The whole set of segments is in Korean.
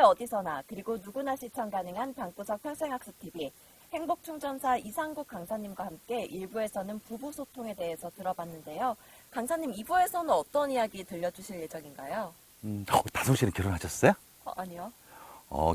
어디서나 그리고 누구나 시청 가능한 방구석 평생학습TV 행복충전사 이상국 강사님과 함께 1부에서는 부부 소통에 대해서 들어봤는데요. 강사님 2부에서는 어떤 이야기 들려주실 예정인가요? 다솜 씨는 결혼하셨어요? 아니요.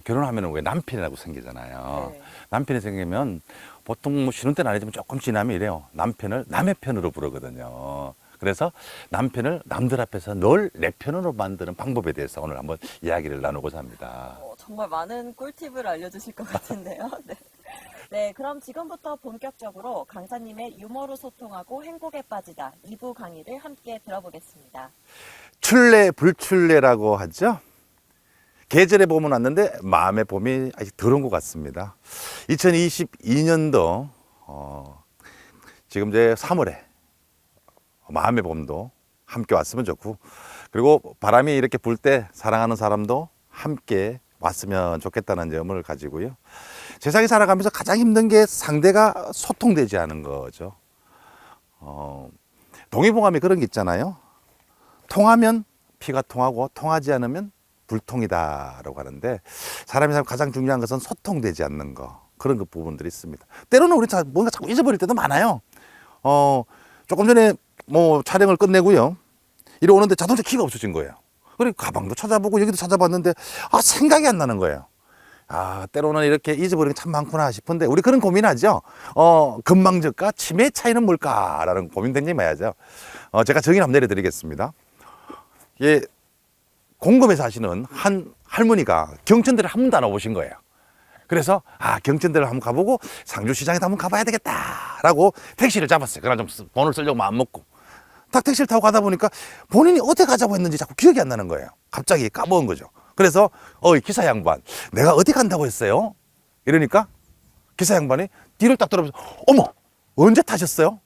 결혼하면 왜 남편이라고 생기잖아요. 네. 남편이 생기면 보통 뭐 쉬는 때는 아니지만 조금 지나면 이래요. 남편을 남의 편으로 부르거든요. 그래서 남편을 남들 앞에서 늘 내 편으로 만드는 방법에 대해서 오늘 한번 이야기를 나누고자 합니다. 정말 많은 꿀팁을 알려주실 것 같은데요. 네. 네, 그럼 지금부터 본격적으로 강사님의 유머로 소통하고 행복에 빠지다 2부 강의를 함께 들어보겠습니다. 출래 불출래라고 하죠. 계절의 봄은 왔는데 마음의 봄이 아직 덜 온 것 같습니다. 2022년도 지금 이제 3월에 마음의 봄도 함께 왔으면 좋고, 그리고 바람이 이렇게 불 때 사랑하는 사람도 함께 왔으면 좋겠다는 점을 가지고요. 세상에 살아가면서 가장 힘든 게 상대가 소통되지 않은 거죠. 동의보감에 그런 게 있잖아요. 통하면 피가 통하고 통하지 않으면 불통이다라고 하는데, 사람이 살면 가장 중요한 것은 소통되지 않는 거, 그런 그 부분들이 있습니다. 때로는 우리 뭔가 자꾸 잊어버릴 때도 많아요. 조금 전에 뭐 촬영을 끝내고요, 이리 오는데 자동차 키가 없어진 거예요. 그리고 가방도 찾아보고 여기도 찾아봤는데 생각이 안 나는 거예요. 때로는 이렇게 잊어버리는 게 참 많구나 싶은데, 우리 그런 고민하죠. 건망적과 치매의 차이는 뭘까라는 고민 굉장히 많이 하죠. 제가 정의 한번 내려드리겠습니다. 예, 공금에 사시는 한 할머니가 경천대를 한 번도 안 와보신 거예요. 그래서 경천대를 한번 가보고 상주시장에도 한번 가봐야 되겠다라고 택시를 잡았어요. 그러나 좀 돈을 쓰려고 마음 먹고 딱 택시를 타고 가다 보니까 본인이 어디 가자고 했는지 자꾸 기억이 안 나는 거예요. 갑자기 까먹은 거죠. 그래서 기사 양반, 내가 어디 간다고 했어요? 이러니까 기사 양반이 뒤를 딱 돌아보면서, 어머, 언제 타셨어요?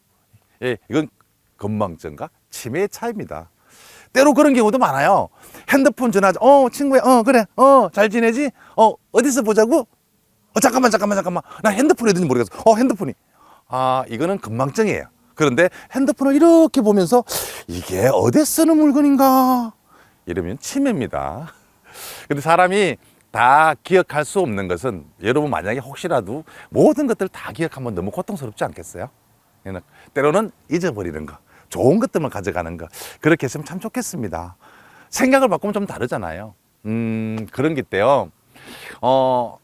예, 이건 건망증과 치매의 차이입니다. 때로 그런 경우도 많아요. 핸드폰 전화하자. 친구야, 그래, 잘 지내지? 어디서 보자고? 잠깐만. 나 핸드폰이 어딘지 모르겠어. 핸드폰이. 이거는 건망증이에요. 그런데 핸드폰을 이렇게 보면서 이게 어디 쓰는 물건인가? 이러면 치매입니다. 근데 사람이 다 기억할 수 없는 것은, 여러분 만약에 혹시라도 모든 것들을 다 기억하면 너무 고통스럽지 않겠어요? 때로는 잊어버리는 거, 좋은 것들만 가져가는 거, 그렇게 했으면 참 좋겠습니다. 생각을 바꾸면 좀 다르잖아요. 그런 게 있대요.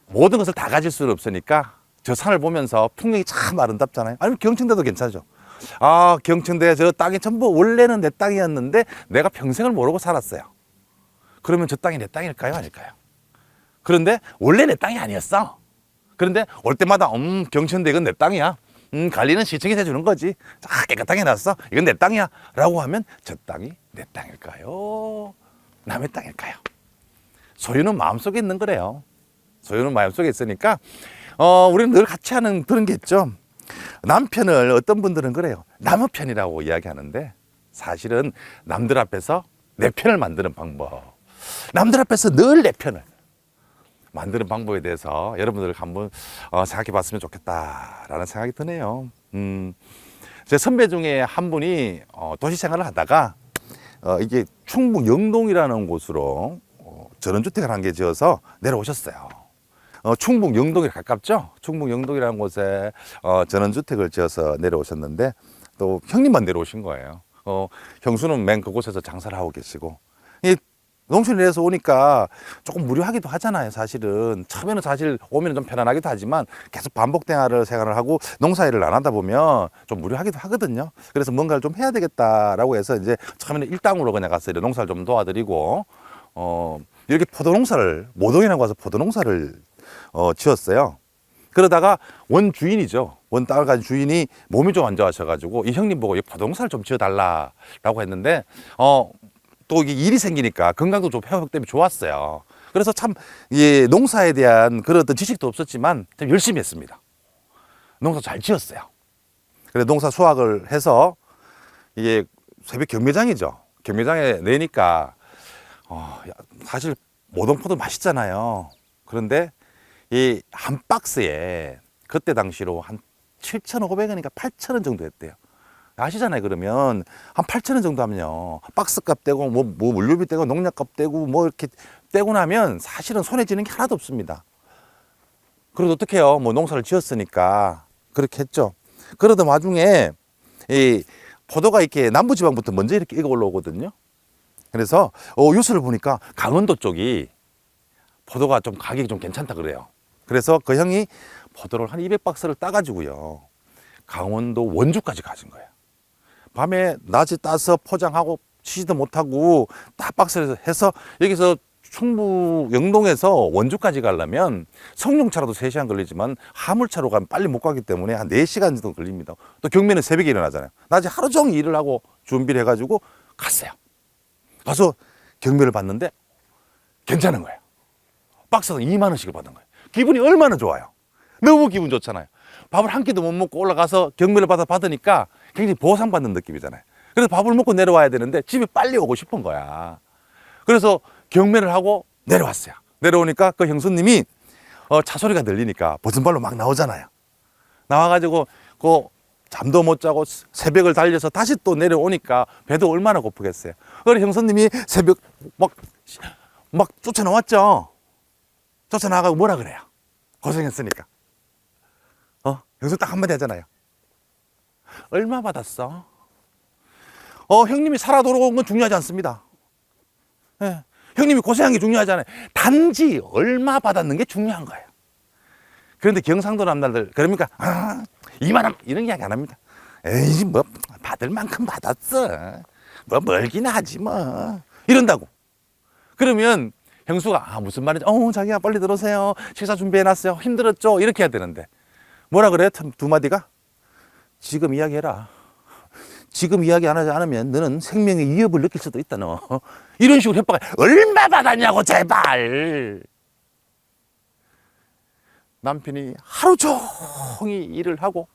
모든 것을 다 가질 수는 없으니까 저 산을 보면서 풍경이 참 아름답잖아요. 아니면 경천대도 괜찮죠. 경천대 저 땅이 전부 원래는 내 땅이었는데 내가 평생을 모르고 살았어요. 그러면 저 땅이 내 땅일까요? 아닐까요? 그런데 원래 내 땅이 아니었어. 그런데 올 때마다 경천대 이건 내 땅이야. 관리는 시청이 해주는 거지. 깨끗하게 놨어. 이건 내 땅이야 라고 하면 저 땅이 내 땅일까요? 남의 땅일까요? 소유는 마음속에 있는 거래요. 소유는 마음속에 있으니까 우리는 늘 같이 하는 그런 게 있죠. 남편을 어떤 분들은 그래요. 남의 편이라고 이야기하는데, 사실은 남들 앞에서 내 편을 만드는 방법, 남들 앞에서 늘 내 편을 만드는 방법에 대해서 여러분들 한번 생각해 봤으면 좋겠다라는 생각이 드네요. 제 선배 중에 한 분이 도시 생활을 하다가 이게 충북 영동이라는 곳으로 전원주택을 한 개 지어서 내려오셨어요. 충북 영동에 가깝죠? 충북 영동이라는 곳에 전원주택을 지어서 내려오셨는데, 또 형님만 내려오신 거예요. 형수는 맨 그곳에서 장사를 하고 계시고, 이 농촌에서 오니까 조금 무료하기도 하잖아요. 사실은 처음에는 사실 오면 좀 편안하기도 하지만 계속 반복 생활을 하고 농사일을 안 하다 보면 좀 무료하기도 하거든요. 그래서 뭔가를 좀 해야 되겠다라고 해서 이제 처음에는 일당으로 그냥 가서 농사를 좀 도와드리고 이렇게 포도농사를, 모동이라고 와서 포도농사를 지었어요. 그러다가 원 주인이죠. 원 땅을 가진 주인이 몸이 좀 안 좋아하셔가지고 이 형님 보고 이 포도농사를 좀 지어달라라고 했는데, 또 이게 일이 생기니까 건강도 좀 회복되면 좋았어요. 그래서 참, 농사에 대한 그런 어떤 지식도 없었지만 참 열심히 했습니다. 농사 잘 지었어요. 그래서 농사 수확을 해서 이게 새벽 경매장이죠. 경매장에 내니까, 사실 모동포도 맛있잖아요. 그런데 이 한 박스에 그때 당시로 한 7,500원인가 8,000원 정도 했대요. 아시잖아요. 그러면 한 8천 원 정도 하면요. 박스값 떼고 뭐 물류비 떼고 농약값 떼고 뭐 이렇게 떼고 나면 사실은 손에 쥐는 게 하나도 없습니다. 그래도 어떻게 해요? 뭐 농사를 지었으니까 그렇게 했죠. 그러던 와중에 이 포도가 이렇게 남부지방부터 먼저 이렇게 익어 올라오거든요. 그래서 뉴스를 보니까 강원도 쪽이 포도가 좀 가격이 좀 괜찮다 그래요. 그래서 그 형이 포도를 한 200박스를 따가지고요. 강원도 원주까지 가진 거예요. 밤에 낮에 따서 포장하고 치지도 못하고 딱 박스를 해서 여기서 충북 영동에서 원주까지 가려면 성룡차로도 3시간 걸리지만 화물차로 가면 빨리 못 가기 때문에 한 4시간 정도 걸립니다. 또 경매는 새벽에 일어나잖아요. 낮에 하루 종일 일을 하고 준비를 해가지고 갔어요. 가서 경매를 봤는데 괜찮은 거예요. 박스당 2만 원씩을 받은 거예요. 기분이 얼마나 좋아요. 너무 기분 좋잖아요. 밥을 한 끼도 못 먹고 올라가서 경매를 받으니까 굉장히 보상받는 느낌이잖아요. 그래서 밥을 먹고 내려와야 되는데 집에 빨리 오고 싶은 거야. 그래서 경매를 하고 내려왔어요. 내려오니까 그 형수님이 차 소리가 들리니까 버선발로 막 나오잖아요. 나와가지고 그 잠도 못 자고 새벽을 달려서 다시 또 내려오니까 배도 얼마나 고프겠어요. 그래서 형수님이 새벽 막 쫓아나왔죠. 쫓아나가고 뭐라 그래요? 고생했으니까. 형수 딱 한마디 하잖아요. 얼마 받았어? 형님이 살아 돌아온 건 중요하지 않습니다. 예. 형님이 고생한 게 중요하잖아요. 단지 얼마 받았는 게 중요한 거예요. 그런데 경상도 남자들 그러니까 2만 원 이런 이야기 안 합니다. 에이 뭐 받을 만큼 받았어. 뭐 멀긴 하지 뭐 이런다고. 그러면 형수가 무슨 말인지 자기야 빨리 들어오세요. 식사 준비해놨어요. 힘들었죠? 이렇게 해야 되는데 뭐라 그래요? 두 마디가 지금 이야기해라. 지금 이야기 안 하지 않으면 너는 생명의 위협을 느낄 수도 있다 너. 이런 식으로 협박을 얼마 받았냐고 제발. 남편이 하루 종일 일을 하고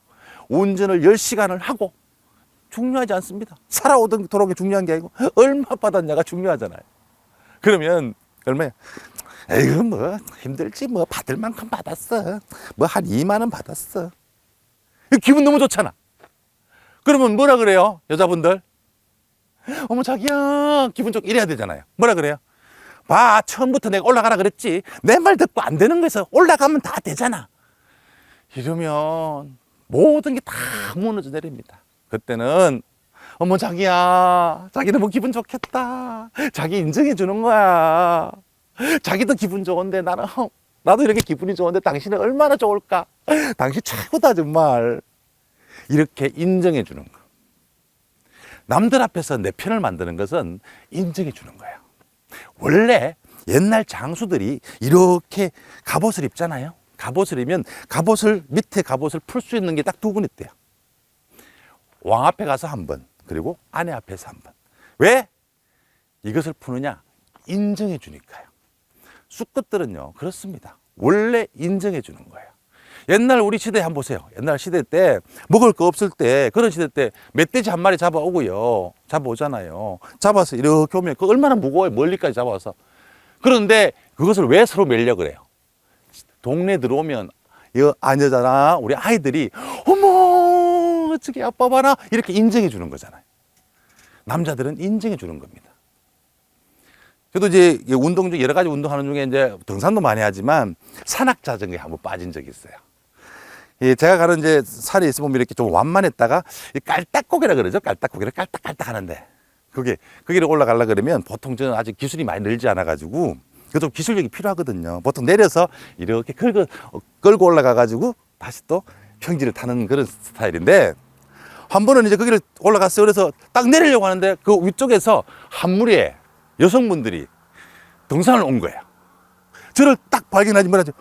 운전을 10시간을 하고 중요하지 않습니다. 살아오도록 게 중요한 게 아니고 얼마 받았냐가 중요하잖아요. 그러면 얼마야? 에이구 뭐 힘들지 뭐 받을 만큼 받았어. 뭐 한 2만 원 받았어. 기분 너무 좋잖아. 그러면 뭐라 그래요? 여자분들 어머 자기야 기분 좋게 이래야 되잖아요. 뭐라 그래요? 봐 처음부터 내가 올라가라 그랬지. 내 말 듣고 안 되는 거에서 올라가면 다 되잖아. 이러면 모든 게 다 무너져 내립니다. 그때는 어머 자기야 자기 너무 기분 좋겠다. 자기 인정해 주는 거야. 자기도 기분 좋은데 나도 이렇게 기분이 좋은데 당신은 얼마나 좋을까. 당신 최고다 정말. 이렇게 인정해 주는 거. 남들 앞에서 내 편을 만드는 것은 인정해 주는 거예요. 원래 옛날 장수들이 이렇게 갑옷을 입잖아요. 갑옷을 입으면 밑에 갑옷을 풀 수 있는 게 딱 두 분 있대요. 왕 앞에 가서 한 번, 그리고 아내 앞에서 한 번. 왜? 이것을 푸느냐? 인정해 주니까요. 쑥것들은요, 그렇습니다. 원래 인정해 주는 거예요. 옛날 우리 시대 한번 보세요. 옛날 시대 때 먹을 거 없을 때 그런 시대 때 멧돼지 한 마리 잡아오고요. 잡아오잖아요. 잡아서 이렇게 오면 그 얼마나 무거워요. 멀리까지 잡아와서. 그런데 그것을 왜 서로 매려 그래요? 동네 들어오면 아녀잖아. 우리 아이들이 어머 저기 아빠 봐라 이렇게 인정해 주는 거잖아요. 남자들은 인정해 주는 겁니다. 저도 이제 운동 중 여러 가지 운동하는 중에 이제 등산도 많이 하지만 산악 자전거에 한번 빠진 적이 있어요. 제가 가는 이제 산에 있으면 이렇게 좀 완만했다가 깔딱고개라 그러죠. 깔딱고개를 깔딱깔딱 하는데 거기를 올라가려 그러면 보통 저는 아직 기술이 많이 늘지 않아 가지고 그것도 기술력이 필요하거든요. 보통 내려서 이렇게 끌고 올라가 가지고 다시 또 평지를 타는 그런 스타일인데 한 번은 이제 거기를 올라갔어요. 그래서 딱 내리려고 하는데 그 위쪽에서 한 무리의 여성분들이 등산을 온 거예요. 저를 딱 발견하지 말아죠.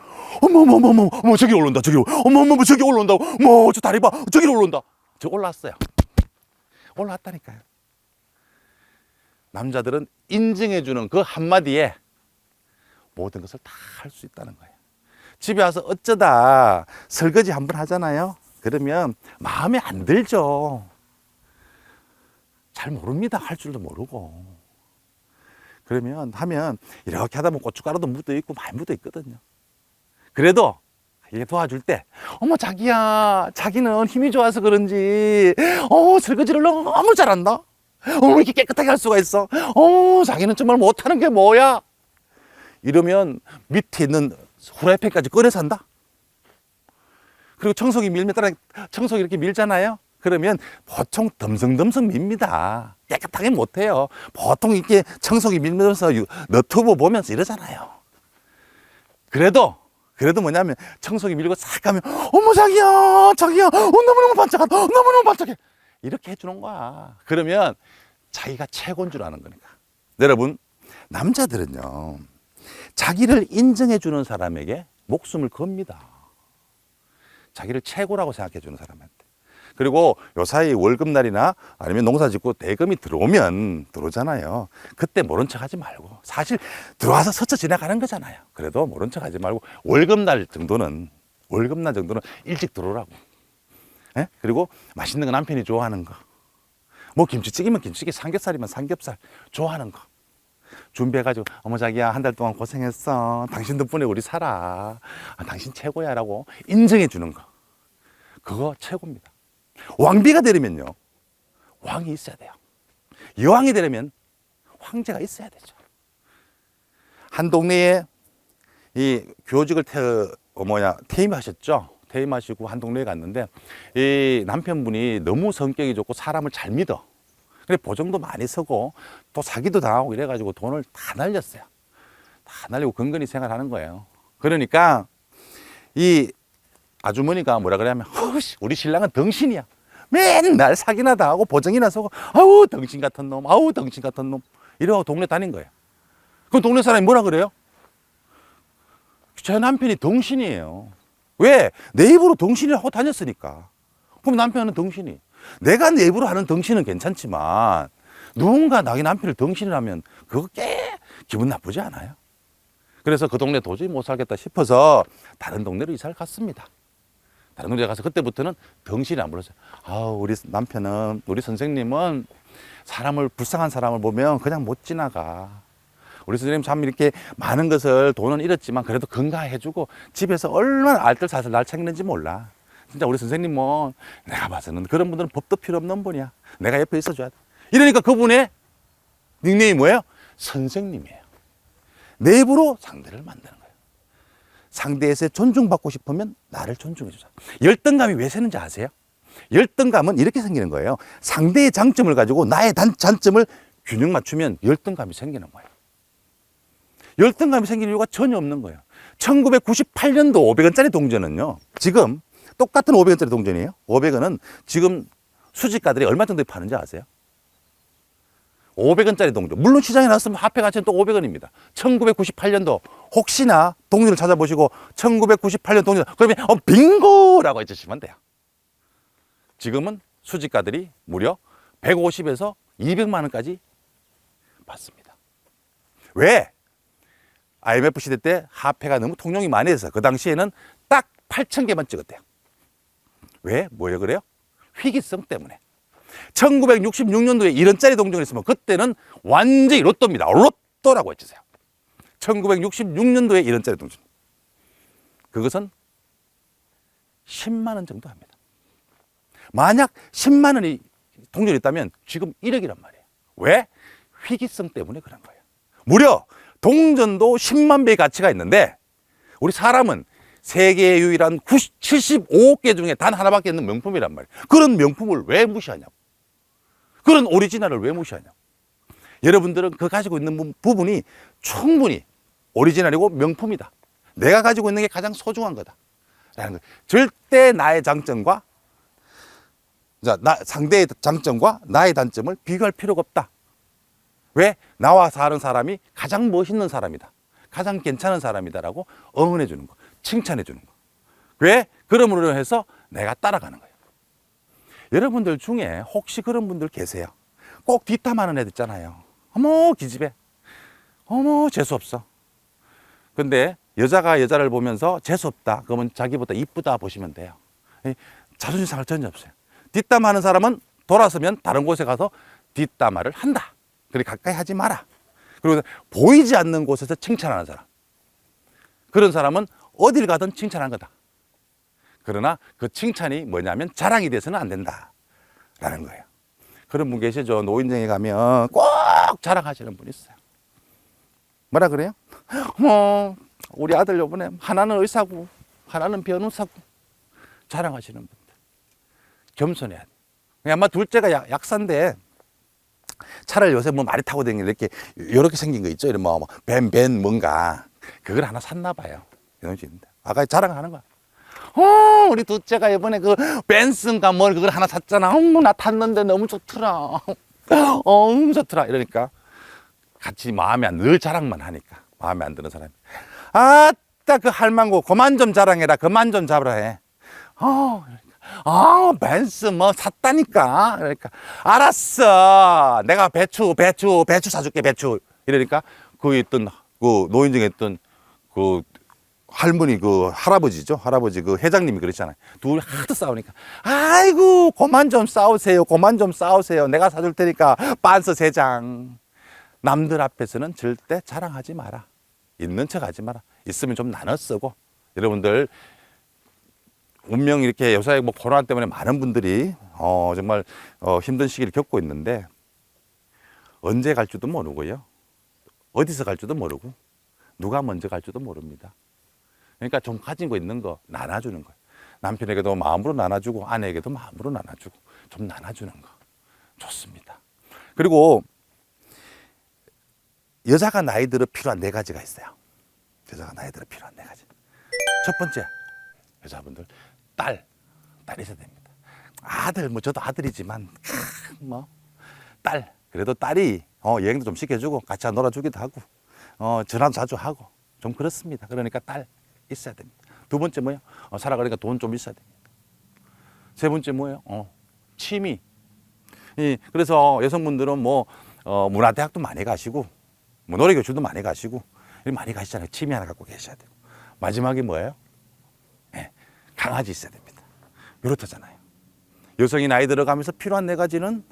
어머 저기 올라온다 저기 어머 저기 올라온다고 저 다리 봐 저기 올라온다. 저 올라왔어요. 올라왔다니까요. 남자들은 인정해주는 그 한마디에 모든 것을 다 할 수 있다는 거예요. 집에 와서 어쩌다 설거지 한번 하잖아요. 그러면 마음에 안 들죠. 잘 모릅니다. 할 줄도 모르고. 그러면 하면 이렇게 하다 보면 고춧가루도 묻어 있고 많이 묻어 있거든요. 그래도 이게 도와줄 때, 어머, 자기야, 자기는 힘이 좋아서 그런지, 설거지를 너무 잘한다. 이렇게 깨끗하게 할 수가 있어. 자기는 정말 못하는 게 뭐야? 이러면 밑에 있는 후라이팬까지 꺼내서 한다. 그리고 청소기 밀면 따라 청소기 이렇게 밀잖아요. 그러면 보통 덤성덤성 밉니다. 깨끗하게 못해요. 보통 이렇게 청소기 밀면서 너튜브 보면서 이러잖아요. 그래도 뭐냐면 청소기 밀고 싹 가면 어머, 자기야, 너무너무 반짝하다. 너무너무 반짝해. 이렇게 해주는 거야. 그러면 자기가 최고인 줄 아는 거니까. 여러분, 남자들은요, 자기를 인정해주는 사람에게 목숨을 겁니다. 자기를 최고라고 생각해주는 사람한테. 그리고 요사이 월급날이나 아니면 농사 짓고 대금이 들어오잖아요. 그때 모른 척 하지 말고, 사실 들어와서 스쳐 지나가는 거잖아요. 그래도 모른 척 하지 말고 월급날 정도는 일찍 들어오라고. 예? 그리고 맛있는 거 남편이 좋아하는 거, 뭐 김치찌개면 김치찌개, 삼겹살이면 삼겹살 좋아하는 거 준비해가지고, 어머, 자기야, 한 달 동안 고생했어. 당신 덕분에 우리 살아. 당신 최고야 라고 인정해 주는 거, 그거 최고입니다. 왕비가 되려면요, 왕이 있어야 돼요. 여왕이 되려면 황제가 있어야 되죠. 한 동네에 이 교직을 퇴임하셨죠. 퇴임하시고 한 동네에 갔는데, 이 남편분이 너무 성격이 좋고 사람을 잘 믿어. 그래, 보정도 많이 서고 또 사기도 당하고 이래가지고 돈을 다 날렸어요. 다 날리고 근근히 생활하는 거예요. 그러니까 이 아주머니가 뭐라 그러냐면, 우리 신랑은 덩신이야. 맨날 사기나 당하고 보정이나 서고, 아우, 덩신 같은 놈, 아우, 덩신 같은 놈, 이러고 동네 다닌 거예요. 그럼 동네 사람이 뭐라 그래요? 제 남편이 덩신이에요. 왜? 내 입으로 덩신이라고 다녔으니까. 그럼 남편은 덩신이. 내가 내 입으로 하는 덩신은 괜찮지만, 누군가 나의 남편을 덩신이라면 그거 꽤 기분 나쁘지 않아요? 그래서 그 동네 도저히 못 살겠다 싶어서 다른 동네로 이사를 갔습니다. 다른 동네에 가서 그때부터는 덩신이 안 불렀어요. 우리 남편은, 우리 선생님은 불쌍한 사람을 보면 그냥 못 지나가. 우리 선생님 참 이렇게 많은 것을, 돈은 잃었지만 그래도 건강해주고 집에서 얼마나 알뜰살뜰 날 챙기는지 몰라. 진짜 우리 선생님 뭐, 내가 봐서는 그런 분들은 법도 필요 없는 분이야. 내가 옆에 있어줘야 돼. 이러니까 그분의 닉네임이 뭐예요? 선생님이에요. 내 입으로 상대를 만드는 거예요. 상대에서 존중받고 싶으면 나를 존중해주자. 열등감이 왜 새는지 아세요? 열등감은 이렇게 생기는 거예요. 상대의 장점을 가지고 나의 단점을 균형 맞추면 열등감이 생기는 거예요. 열등감이 생길 이유가 전혀 없는 거예요. 1998년도 500원짜리 동전은요, 지금 똑같은 500원짜리 동전이에요. 500원은 지금 수집가들이 얼마 정도에 파는지 아세요? 500원짜리 동전. 물론 시장에 나왔으면 화폐 가치는 또 500원입니다. 1998년도 혹시나 동전을 찾아보시고 1998년 동전, 그러면 빙고라고 해주시면 돼요. 지금은 수집가들이 무려 150에서 200만 원까지 받습니다. 왜? IMF 시대 때 화폐가 너무 통용이 많이 돼서 그 당시에는 딱 8,000개만 찍었대요. 왜? 뭐예요 그래요? 희귀성 때문에. 1966년도에 1원짜리 동전을 있으면 그때는 완전히 로또입니다. 로또라고 해주세요. 1966년도에 1원짜리 동전. 그것은 10만 원 정도 합니다. 만약 10만 원이 동전이 있다면 지금 1억이란 말이에요. 왜? 희귀성 때문에 그런 거예요. 무려 동전도 10만 배의 가치가 있는데, 우리 사람은 세계의 유일한 75억 개 중에 단 하나밖에 없는 명품이란 말이에요. 그런 명품을 왜 무시하냐고. 그런 오리지널을 왜 무시하냐고. 여러분들은 그 가지고 있는 부분이 충분히 오리지널이고 명품이다. 내가 가지고 있는 게 가장 소중한 거다. 라는 거예요. 절대 나의 장점과, 상대의 장점과 나의 단점을 비교할 필요가 없다. 왜? 나와 사는 사람이 가장 멋있는 사람이다. 가장 괜찮은 사람이다라고 응원해 주는 거. 칭찬해 주는 거. 왜? 그러므로 해서 내가 따라가는 거예요. 여러분들 중에 혹시 그런 분들 계세요? 꼭 뒷담하는 애들 있잖아요. 어머, 기집애. 어머, 재수없어. 근데 여자가 여자를 보면서 재수없다. 그러면 자기보다 이쁘다 보시면 돼요. 자존심 상할 전혀 없어요. 뒷담하는 사람은 돌아서면 다른 곳에 가서 뒷담화를 한다. 그래, 가까이 하지 마라. 그리고 보이지 않는 곳에서 칭찬하는 사람. 그런 사람은 어딜 가든 칭찬하는 거다. 그러나 그 칭찬이 뭐냐면 자랑이 돼서는 안 된다라는 거예요. 그런 분 계시죠. 노인정에 가면 꼭 자랑하시는 분 있어요. 뭐라 그래요? 우리 아들 요번에 하나는 의사고 하나는 변호사고 자랑하시는 분들. 겸손해야 돼. 아마 둘째가 약사인데 차를 요새 뭐 많이 타고 다니는 이렇게 생긴 거 있죠. 이런 벤 뭔가 그걸 하나 샀나 봐요. 이런 식인데 아까 자랑하는 거야. 우리 둘째가 이번에 그 벤슨가 뭘 그걸 하나 샀잖아. 나 탔는데 너무 좋더라. 너무 좋더라. 이러니까 같이 늘 자랑만 하니까 마음에 안 드는 사람이 아따 그 할망구 그만 좀 자랑해라. 그만 좀 잡으라 해. 벤슨 뭐 샀다니까. 그러니까 알았어. 내가 배추 사줄게 배추. 이러니까 그 있던 그 노인정에 있던 그 할머니 그 할아버지죠. 할아버지 그 회장님이 그랬잖아요. 둘이 하도 싸우니까 아이고 그만 좀 싸우세요. 그만 좀 싸우세요. 내가 사줄 테니까 빤스 3장. 남들 앞에서는 절대 자랑하지 마라. 있는 척 하지 마라. 있으면 좀 나눠 쓰고. 여러분들 운명 이렇게 요새 뭐 코로나 때문에 많은 분들이 정말 힘든 시기를 겪고 있는데 언제 갈지도 모르고요. 어디서 갈지도 모르고 누가 먼저 갈지도 모릅니다. 그러니까 좀 가지고 있는 거 나눠주는 거예요. 남편에게도 마음으로 나눠주고 아내에게도 마음으로 나눠주고 좀 나눠주는 거 좋습니다. 그리고 여자가 나이 들어 필요한 4가지가 있어요. 여자가 나이 들어 필요한 4가지. 첫 번째, 여자분들 딸 있어야 됩니다. 아들 뭐 저도 아들이지만 딸 그래도 딸이 여행도 좀 시켜주고 같이 놀아주기도 하고 전화도 자주 하고 좀 그렇습니다. 그러니까 딸 있어야 됩니다. 두 번째 뭐예요? 살아가니까 돈 좀 있어야 됩니다. 세 번째 뭐예요? 취미. 그래서 여성분들은 문화대학도 많이 가시고 노래교실도 많이 가시고 많이 가시잖아요. 취미 하나 갖고 계셔야 되고. 마지막에 뭐예요? 강아지 있어야 됩니다. 이렇다잖아요. 여성이 나이 들어가면서 필요한 4가지는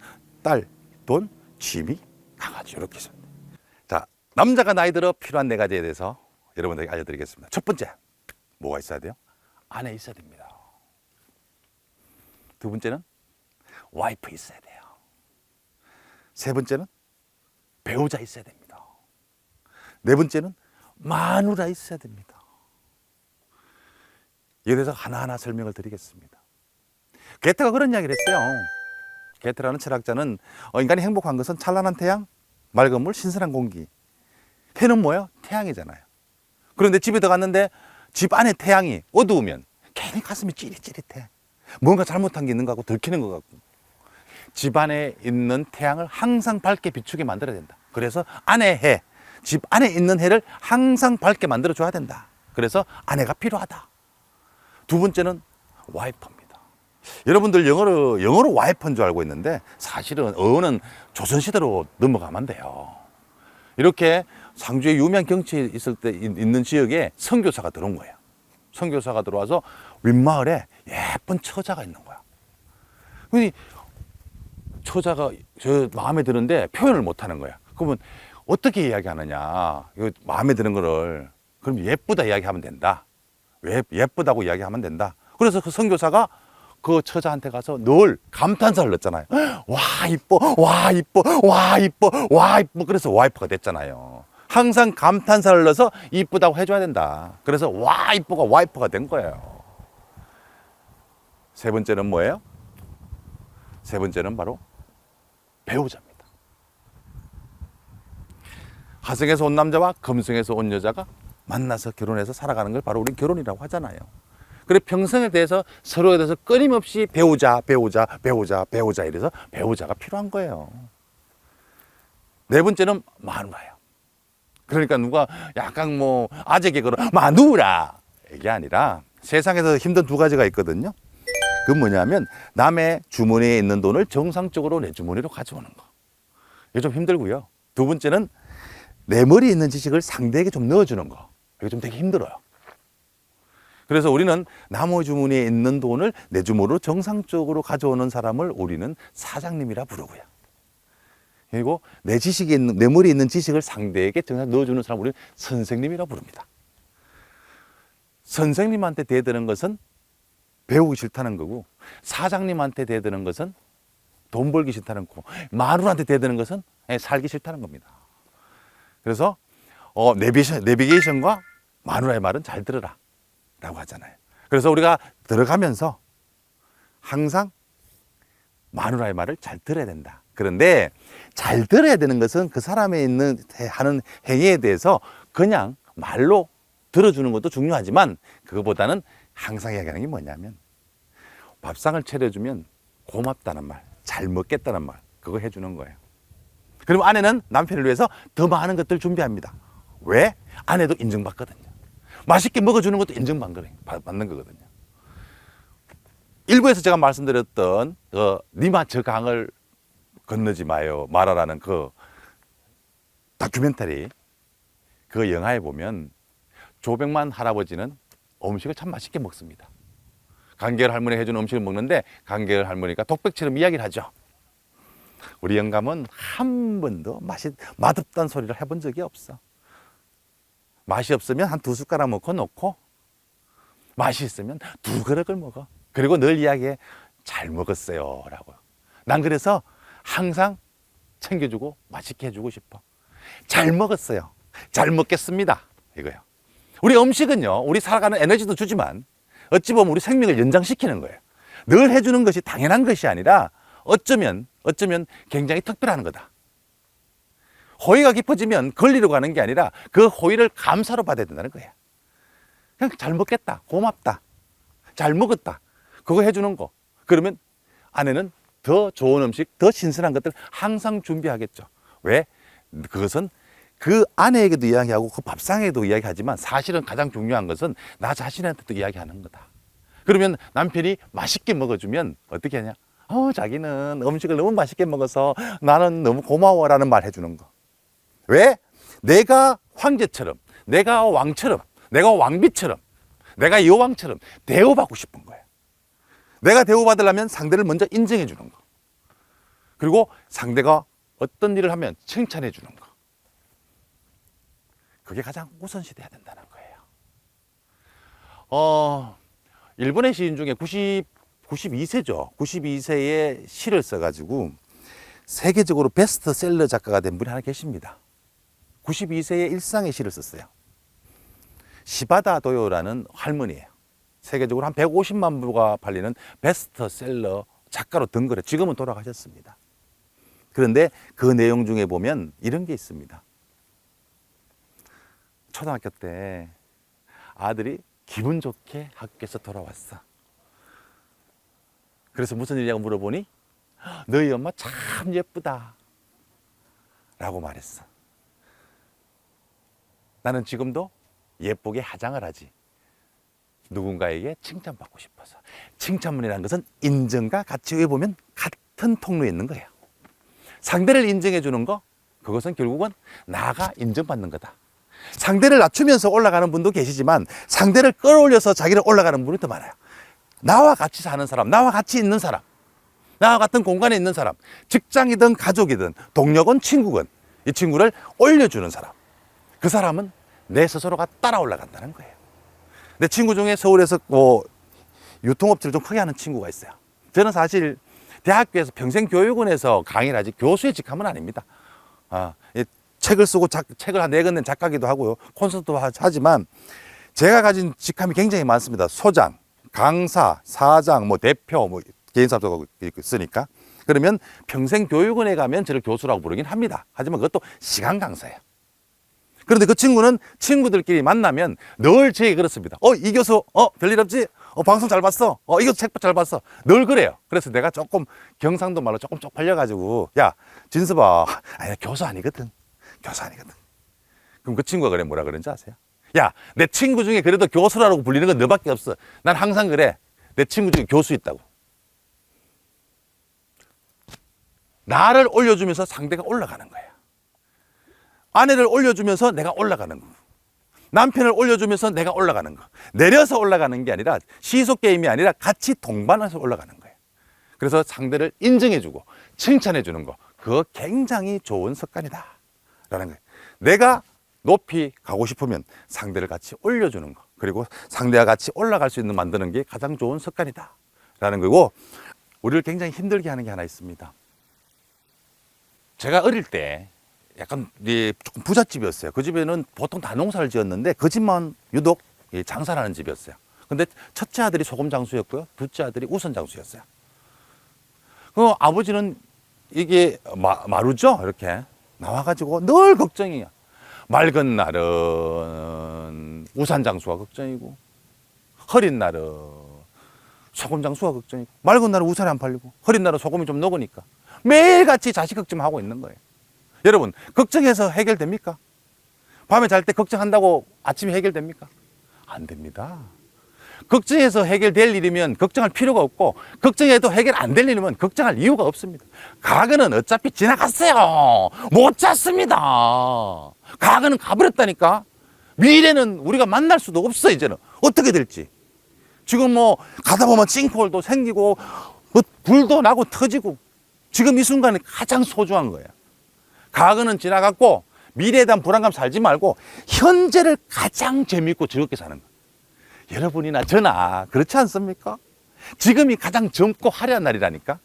딸, 돈, 취미, 강아지 이렇게 있어야 됩니다. 자, 남자가 나이 들어 필요한 4가지에 대해서 여러분들에게 알려드리겠습니다. 첫 번째, 뭐가 있어야 돼요? 아내 있어야 됩니다. 두 번째는 와이프 있어야 돼요. 세 번째는 배우자 있어야 됩니다. 네 번째는 마누라 있어야 됩니다. 이에 대해서 하나하나 설명을 드리겠습니다. 게테가 그런 이야기를 했어요. 게테라는 철학자는 인간이 행복한 것은 찬란한 태양, 맑은 물, 신선한 공기. 해는 뭐예요? 태양이잖아요. 그런데 집에 들어갔는데 집 안에 태양이 어두우면 괜히 가슴이 찌릿찌릿해. 뭔가 잘못한 게 있는 것 같고 들키는 것 같고. 집 안에 있는 태양을 항상 밝게 비추게 만들어야 된다. 그래서 아내 해, 집 안에 있는 해를 항상 밝게 만들어줘야 된다. 그래서 아내가 필요하다. 두 번째는 와이프입니다. 여러분들 영어로 와이프인 줄 알고 있는데 사실은 어는 조선시대로 넘어가면 돼요. 이렇게 상주에 유명한 경치에 있는 지역에 선교사가 들어온 거예요. 선교사가 들어와서 윗마을에 예쁜 처자가 있는 거야. 근데 처자가 저 마음에 드는데 표현을 못 하는 거야. 그러면 어떻게 이야기하느냐. 이거 마음에 드는 거를 그럼 예쁘다 이야기하면 된다. 왜 예쁘다고 이야기하면 된다. 그래서 그 선교사가 그 처자한테 가서 늘 감탄사를 넣었잖아요. 와 이뻐, 와 이뻐, 와 이뻐, 와 이뻐. 그래서 와이프가 됐잖아요. 항상 감탄사를 넣어서 이쁘다고 해줘야 된다. 그래서 와 이뻐가 와이프가 된 거예요. 세 번째는 뭐예요? 세 번째는 바로 배우자입니다. 화성에서 온 남자와 금성에서 온 여자가 만나서 결혼해서 살아가는 걸 바로 우리 결혼이라고 하잖아요. 그래 평생에 대해서 서로에 대해서 끊임없이 배우자 이래서 배우자가 필요한 거예요. 네 번째는 마누라예요. 그러니까 누가 약간 아재 개그로 마누라 이게 아니라 세상에서 힘든 2가지가 있거든요. 그건 뭐냐면 남의 주머니에 있는 돈을 정상적으로 내 주머니로 가져오는 거. 이게 좀 힘들고요. 두 번째는 내 머리에 있는 지식을 상대에게 좀 넣어주는 거. 이게 좀 되게 힘들어요. 그래서 우리는 남의 주머니에 있는 돈을 내 주머니로 정상적으로 가져오는 사람을 우리는 사장님이라 부르고요. 그리고 내 지식에 있는, 내 머리에 있는 지식을 상대에게 정상 넣어주는 사람을 우리는 선생님이라 부릅니다. 선생님한테 대드는 것은 배우기 싫다는 거고, 사장님한테 대드는 것은 돈 벌기 싫다는 거고, 마누라한테 대드는 것은 살기 싫다는 겁니다. 그래서 내비게이션과 마누라의 말은 잘 들으라 라고 하잖아요. 그래서 우리가 들어가면서 항상 마누라의 말을 잘 들어야 된다. 그런데 잘 들어야 되는 것은 그 사람의 하는 행위에 대해서 그냥 말로 들어주는 것도 중요하지만, 그거보다는 항상 이야기하는 게 뭐냐면, 밥상을 차려주면 고맙다는 말, 잘 먹겠다는 말, 그거 해주는 거예요. 그리고 아내는 남편을 위해서 더 많은 것들을 준비합니다. 왜? 아내도 인정받거든요. 맛있게 먹어주는 것도 인정받는 거거든요. 일부에서 제가 말씀드렸던 니마 저 강을 건너지 말아라는 그 다큐멘터리, 그 영화에 보면 조백만 할아버지는 음식을 참 맛있게 먹습니다. 강계열 할머니가 해주는 음식을 먹는데 강계열 할머니가 독백처럼 이야기를 하죠. 우리 영감은 한 번도 맛없다는 소리를 해본 적이 없어. 맛이 없으면 한 2숟가락 먹고 놓고, 맛이 있으면 2그릇을 먹어. 그리고 늘 이야기해, 잘 먹었어요 라고. 난 그래서 항상 챙겨주고 맛있게 해주고 싶어. 잘 먹었어요, 잘 먹겠습니다, 이거요. 우리 음식은요, 우리 살아가는 에너지도 주지만 어찌 보면 우리 생명을 연장시키는 거예요. 늘 해주는 것이 당연한 것이 아니라 어쩌면 굉장히 특별한 거다. 호의가 깊어지면 걸리려고 하는 게 아니라 그 호의를 감사로 받아야 된다는 거예요. 그냥 잘 먹겠다, 고맙다, 잘 먹었다, 그거 해주는 거. 그러면 아내는 더 좋은 음식, 더 신선한 것들 항상 준비하겠죠. 왜? 그것은 그 아내에게도 이야기하고 그 밥상에도 이야기하지만, 사실은 가장 중요한 것은 나 자신한테도 이야기하는 거다. 그러면 남편이 맛있게 먹어주면 어떻게 하냐? 자기는 음식을 너무 맛있게 먹어서 나는 너무 고마워라는 말 해주는 거. 왜? 내가 황제처럼, 내가 왕처럼, 내가 왕비처럼, 내가 여왕처럼 대우받고 싶은 거예요. 내가 대우받으려면 상대를 먼저 인정해 주는 거. 그리고 상대가 어떤 일을 하면 칭찬해 주는 거. 그게 가장 우선시 돼야 된다는 거예요. 일본의 시인 중에 92세죠. 92세에 시를 써가지고 세계적으로 베스트셀러 작가가 된 분이 하나 계십니다. 92세에 일상의 시를 썼어요. 시바다 도요라는 할머니예요. 세계적으로 한 150만 부가 팔리는 베스트셀러 작가로 등극해 지금은 돌아가셨습니다. 그런데 그 내용 중에 보면 이런 게 있습니다. 초등학교 때 아들이 기분 좋게 학교에서 돌아왔어. 그래서 무슨 일이냐고 물어보니 너희 엄마 참 예쁘다 라고 말했어. 나는 지금도 예쁘게 화장을 하지. 누군가에게 칭찬받고 싶어서. 칭찬문이라는 것은 인정과 가치에 보면 같은 통로에 있는 거예요. 상대를 인정해 주는 거, 그것은 결국은 나가 인정받는 거다. 상대를 낮추면서 올라가는 분도 계시지만 상대를 끌어올려서 자기를 올라가는 분이 더 많아요. 나와 같이 사는 사람, 나와 같이 있는 사람, 나와 같은 공간에 있는 사람, 직장이든 가족이든 동료건 친구건 이 친구를 올려주는 사람, 그 사람은 내 스스로가 따라 올라간다는 거예요. 내 친구 중에 서울에서 유통업체를 좀 크게 하는 친구가 있어요. 저는 사실 대학교에서 평생교육원에서 강의를 하지 교수의 직함은 아닙니다. 책을 쓰고 책을 한 4권 낸 작가기도 하고요. 콘서트도 하지만 제가 가진 직함이 굉장히 많습니다. 소장, 강사, 사장, 대표, 개인사업자가 있으니까. 그러면 평생교육원에 가면 저를 교수라고 부르긴 합니다. 하지만 그것도 시간 강사예요. 그런데 그 친구는 친구들끼리 만나면 늘 제게 그렇습니다. 이 교수, 별일 없지? 방송 잘 봤어? 이거 책 잘 봤어? 늘 그래요. 그래서 내가 조금 경상도 말로 조금 쪽팔려가지고, 야, 진섭아, 아니, 교수 아니거든. 교수 아니거든. 그럼 그 친구가 그래, 뭐라 그런지 아세요? 야, 내 친구 중에 그래도 교수라고 불리는 건 너밖에 없어. 난 항상 그래. 내 친구 중에 교수 있다고. 나를 올려주면서 상대가 올라가는 거야. 아내를 올려주면서 내가 올라가는 거. 남편을 올려주면서 내가 올라가는 거. 내려서 올라가는 게 아니라 시속 게임이 아니라 같이 동반해서 올라가는 거예요. 그래서 상대를 인정해주고 칭찬해주는 거. 그거 굉장히 좋은 습관이다 라는 거예요. 내가 높이 가고 싶으면 상대를 같이 올려주는 거. 그리고 상대와 같이 올라갈 수 있는 만드는 게 가장 좋은 습관이다 라는 거고, 우리를 굉장히 힘들게 하는 게 하나 있습니다. 제가 어릴 때 약간 조금 부잣집이었어요. 그 집에는 보통 다 농사를 지었는데 그 집만 유독 장사를 하는 집이었어요. 근데 첫째 아들이 소금 장수였고요, 둘째 아들이 우선 장수였어요. 그 아버지는 이게 마루죠, 이렇게 나와가지고 늘 걱정이야. 맑은 날은 우산 장수가 걱정이고, 흐린 날은 소금 장수가 걱정이고, 맑은 날은 우산이 안 팔리고, 흐린 날은 소금이 좀 녹으니까 매일같이 자식 걱정하고 있는 거예요. 여러분, 걱정해서 해결됩니까? 밤에 잘 때 걱정한다고 아침에 해결됩니까? 안 됩니다. 걱정해서 해결될 일이면 걱정할 필요가 없고, 걱정해도 해결 안 될 일이면 걱정할 이유가 없습니다. 과거는 어차피 지나갔어요. 못 찾습니다. 과거는 가버렸다니까. 미래는 우리가 만날 수도 없어. 이제는 어떻게 될지. 지금 뭐 가다 보면 싱크홀도 생기고 뭐 불도 나고 터지고, 지금 이 순간이 가장 소중한 거예요. 과거는 지나갔고 미래에 대한 불안감 살지 말고 현재를 가장 재미있고 즐겁게 사는 거예요. 여러분이나 저나 그렇지 않습니까? 지금이 가장 젊고 화려한 날이라니까.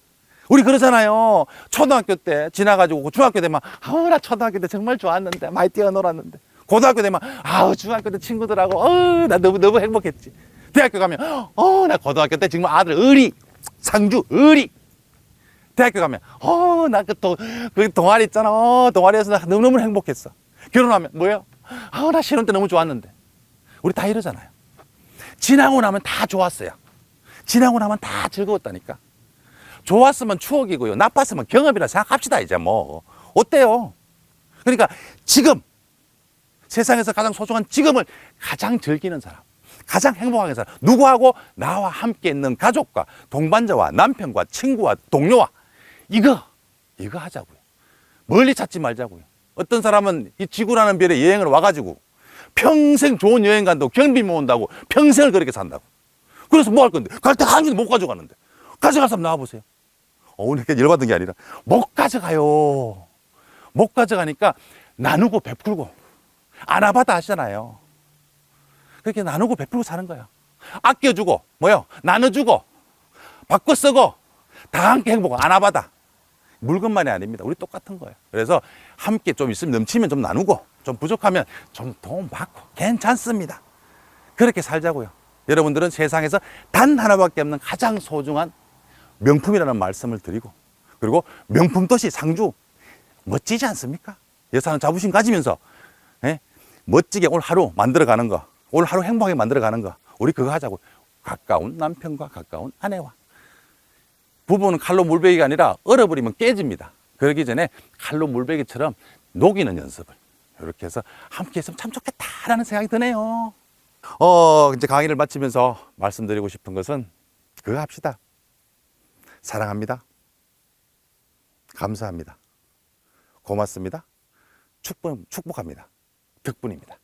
우리 그러잖아요. 초등학교 때 지나가지고 중학교 되면 나 초등학교 때 정말 좋았는데, 많이 뛰어놀았는데. 고등학교 되면 중학교 때 친구들하고 나 너무 행복했지. 대학교 가면 나 고등학교 때 정말 아들 상주 의리. 대학교 가면 나 그 동아리 있잖아. 동아리에서 나 너무너무 행복했어. 결혼하면 뭐예요? 나 신혼 때 너무 좋았는데. 우리 다 이러잖아요. 지나고 나면 다 좋았어요. 지나고 나면 다 즐거웠다니까. 좋았으면 추억이고요, 나빴으면 경험이라 생각합시다. 이제 뭐 어때요? 그러니까 지금 세상에서 가장 소중한 지금을 가장 즐기는 사람, 가장 행복하게 사람, 누구하고? 나와 함께 있는 가족과 동반자와 남편과 친구와 동료와 이거 하자고요. 멀리 찾지 말자고요. 어떤 사람은 이 지구라는 별에 여행을 와가지고 평생 좋은 여행 간다고 경비 모은다고 평생을 그렇게 산다고. 그래서 뭐 할 건데? 갈 때 한 개도 못 가져가는데. 가져갈 사람 나와보세요. 오늘 열받은 게 아니라 못 가져가요. 못 가져가니까 나누고 베풀고, 아나바다 하시잖아요. 그렇게 나누고 베풀고 사는 거야. 아껴주고 나눠주고 바꿔 쓰고 다 함께 행복하고, 아나바다. 물건만이 아닙니다. 우리 똑같은 거예요. 그래서 함께 좀 있으면, 넘치면 좀 나누고, 좀 부족하면 좀 도움 받고 괜찮습니다. 그렇게 살자고요. 여러분들은 세상에서 단 하나밖에 없는 가장 소중한 명품이라는 말씀을 드리고, 그리고 명품 도시 상주 멋지지 않습니까? 여사는 자부심 가지면서 멋지게 오늘 하루 만들어가는 거, 오늘 하루 행복하게 만들어가는 거, 우리 그거 하자고. 가까운 남편과 가까운 아내와. 부부는 칼로 물베기가 아니라 얼어버리면 깨집니다. 그러기 전에 칼로 물베기처럼 녹이는 연습을 이렇게 해서 함께 했으면 참 좋겠다라는 생각이 드네요. 이제 강의를 마치면서 말씀드리고 싶은 것은 그거 합시다. 사랑합니다. 감사합니다. 고맙습니다. 축복합니다. 덕분입니다.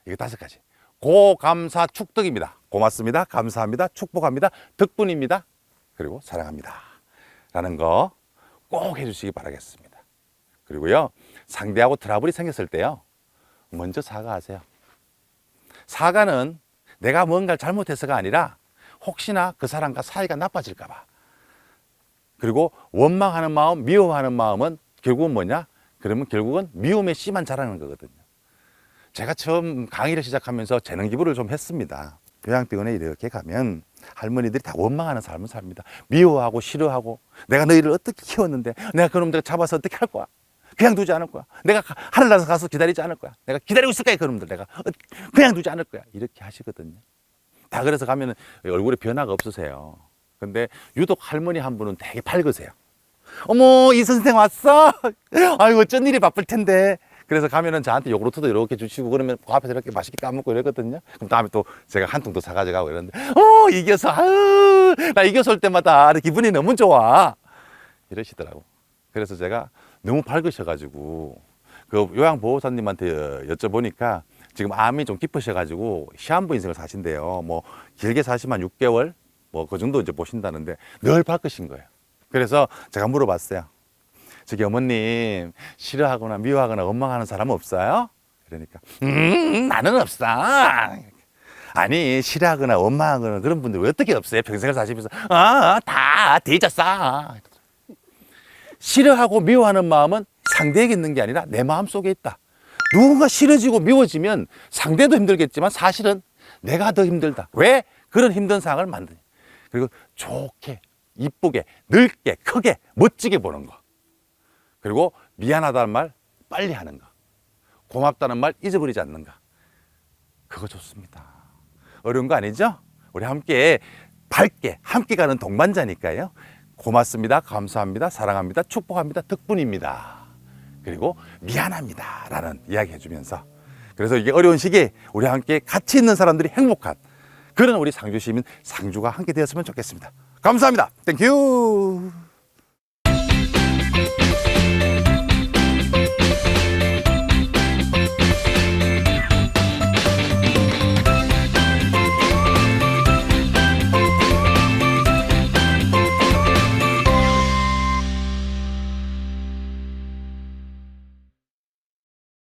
이거 5가지. 고감사 축덕입니다. 고맙습니다. 감사합니다. 축복합니다. 덕분입니다. 그리고 사랑합니다. 라는 거 꼭 해주시기 바라겠습니다. 그리고요, 상대하고 트러블이 생겼을 때요, 먼저 사과하세요. 사과는 내가 뭔가를 잘못해서가 아니라 혹시나 그 사람과 사이가 나빠질까봐. 그리고 원망하는 마음, 미워하는 마음은 결국은 뭐냐? 그러면 결국은 미움의 씨만 자라는 거거든요. 제가 처음 강의를 시작하면서 재능 기부를 좀 했습니다. 요양병원에 이렇게 가면 할머니들이 다 원망하는 삶을 삽니다. 미워하고 싫어하고, 내가 너희를 어떻게 키웠는데 내가 그놈들 잡아서 어떻게 할 거야? 그냥 두지 않을 거야. 내가 하늘나라에서 가서 기다리지 않을 거야. 내가 기다리고 있을 거야. 그놈들 내가 그냥 두지 않을 거야. 이렇게 하시거든요. 다 그래서 가면 얼굴에 변화가 없으세요. 근데 유독 할머니 한 분은 되게 밝으세요. 어머, 이 선생 왔어? 아이고, 어쩐 일이 바쁠 텐데. 그래서 가면은 저한테 요구르트도 이렇게 주시고, 그러면 그 앞에서 이렇게 맛있게 까먹고 이러거든요. 그럼 다음에 또 제가 한 통 더 사가져가고 이러는데, 이겨서, 나 이겨서 올 때마다 기분이 너무 좋아. 이러시더라고. 그래서 제가 너무 밝으셔가지고, 그 요양보호사님한테 여쭤보니까 지금 암이 좀 깊으셔가지고 시한부 인생을 사신대요. 뭐 길게 사시면 6개월? 뭐 그 정도 이제 보신다는데 늘 밝으신 거예요. 그래서 제가 물어봤어요. 저기 어머님, 싫어하거나 미워하거나 원망하는 사람 없어요? 그러니까 나는 없어. 아니 싫어하거나 원망하거나 그런 분들 왜 어떻게 없어요? 평생을 사시면서 다 뒤졌어. 싫어하고 미워하는 마음은 상대에게 있는 게 아니라 내 마음 속에 있다. 누군가 싫어지고 미워지면 상대도 힘들겠지만 사실은 내가 더 힘들다. 왜? 그런 힘든 상황을 만드냐. 그리고 좋게, 이쁘게, 넓게, 크게, 멋지게 보는 거. 그리고 미안하다는 말 빨리 하는 거. 고맙다는 말 잊어버리지 않는가. 그거 좋습니다. 어려운 거 아니죠? 우리 함께 밝게 함께 가는 동반자니까요. 고맙습니다. 감사합니다. 사랑합니다. 축복합니다. 덕분입니다. 그리고 미안합니다. 라는 이야기 해주면서 그래서 이게 어려운 시기에 우리 함께 같이 있는 사람들이 행복한 그런 우리 상주 시민 상주가 함께 되었으면 좋겠습니다. 감사합니다. 땡큐.